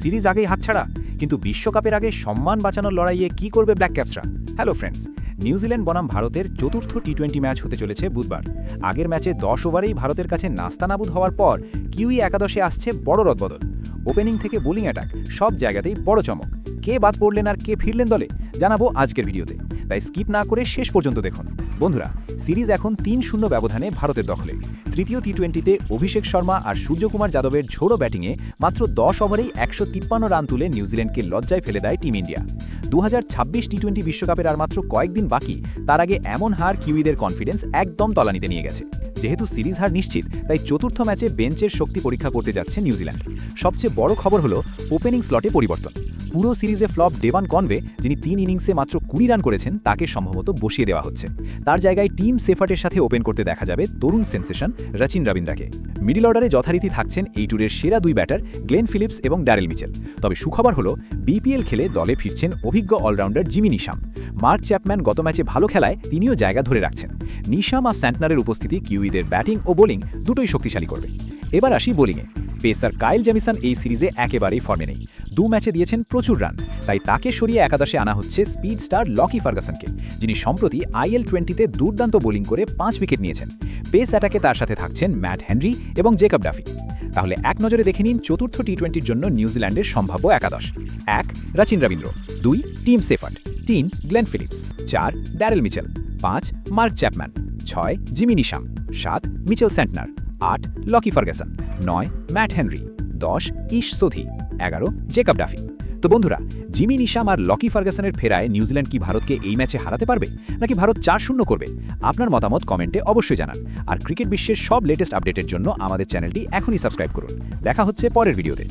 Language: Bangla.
সিরিজ আগেই হাতছাড়া, কিন্তু বিশ্বকাপের আগে সম্মান বাঁচানোর লড়াইয়ে কি করবে ব্ল্যাক ক্যাপসরা? হ্যালো ফ্রেন্ডস, নিউজিল্যান্ড বনাম ভারতের চতুর্থ টি-20 ম্যাচ হতে চলেছে বুধবার। আগের ম্যাচে 10 ওভারেই ভারতের কাছে নাস্তানাবুদ হওয়ার পর কিউই একাদশে আসছে বড় রদবদল। ওপেনিং থেকে বোলিং অ্যাটাক সব জায়গাতেই বড় চমক। কে বাদ পড়লেন আর কে ফিরলেন দলে জানাবো আজকের ভিডিওতে, তাই স্কিপ না করে শেষ পর্যন্ত দেখুন। বন্ধুরা, সিরিজ এখন 3-0 ব্যবধানে ভারতের দখলে। তৃতীয় টি-20তে অভিষেক শর্মা আর সূর্যকুমার যাদবের ঝোড়ো ব্যাটিংয়ে মাত্র 10 ওভারেই 153 রান তুলে নিউজিল্যান্ডকে লজ্জায় ফেলে দেয় টিম ইন্ডিয়া। 2026 টি-20 বিশ্বকাপের আর মাত্র কয়েকদিন বাকি, তার আগে এমন হার কিউইদের কনফিডেন্স একদম তলানিতে নিয়ে গেছে। যেহেতু সিরিজ হার নিশ্চিত, তাই চতুর্থ ম্যাচে বেঞ্চের শক্তি পরীক্ষা করতে যাচ্ছে নিউজিল্যান্ড। সবচেয়ে বড় খবর হলো ওপেনিং স্লটে পরিবর্তন। পুরো সিরিজে ফ্লপ ডেভান কনওয়ে, যিনি 3 ইনিংসে মাত্র 20 রান করেছেন, তাকে সম্ভবত বসিয়ে দেওয়া হচ্ছে। তার জায়গায় টিম সেফার্টের সাথে ওপেন করতে দেখা যাবে তরুণ সেন্সেশন রচিন রবীন্দ্রাকে। মিডল অর্ডারে যথারীতি থাকছেন এই ট্যুরের সেরা 2 ব্যাটার গ্লেন ফিলিপস এবং ড্যারেল মিচেল। তবে সুখবর হলো বিপিএল খেলে দলে ফিরছেন অভিজ্ঞ allrounder Jimmy Neesham. Mark Chapman গত ম্যাচে ভালো খেলায় তিনিও জায়গা ধরে রাখছেন। নিশাম আর স্যান্টনারের উপস্থিতি কিউইদের ব্যাটিং ও বোলিং দুটোই শক্তিশালী করবে। এবার আসি বোলিংয়ে। পেসার কাইল জেমিসন এই সিরিজে একেবারেই ফর্মে নেই। 2 ম্যাচে দিয়েছেন প্রচুর রান, তাই তাকে সরিয়ে একাদশে আনা হচ্ছে স্পিড স্টার লকি ফার্গাসনকে, যিনি সম্প্রতি IL-20তে দুর্দান্ত বোলিং করে 5 উইকেট নিয়েছেন। পেস অ্যাটাকে তার সাথে থাকছেন ম্যাট হেনরি এবং জেকব ডাফি। তাহলে এক নজরে দেখে নিন চতুর্থ টি-20র জন্য নিউজিল্যান্ডের সম্ভাব্য একাদশ। 1 Rachin Rabindra, 2 team Seifert, 3 Glenn Phillips, 4 Daryl Mitchell, 5 mark Chapman, 6 Jimmy Neesham, 7 Mitchell Santner, 8 Lockie Ferguson, 9 Matt Henry, 10 ইশ সোধি, 11 জেকব ডাফি। তো বন্ধুরা, জিমি নিশাম আর লকি ফার্গাসনের ফেরায় নিউজিল্যান্ড কি ভারতকে এই ম্যাচে হারাতে পারবে, নাকি ভারত 4-0 করবে? আপনার মতামত কমেন্টে অবশ্যই জানান। আর ক্রিকেট বিশ্বের সব লেটেস্ট আপডেটের জন্য আমাদের চ্যানেলটি এখনই সাবস্ক্রাইব করুন। দেখা হচ্ছে পরের ভিডিওতে।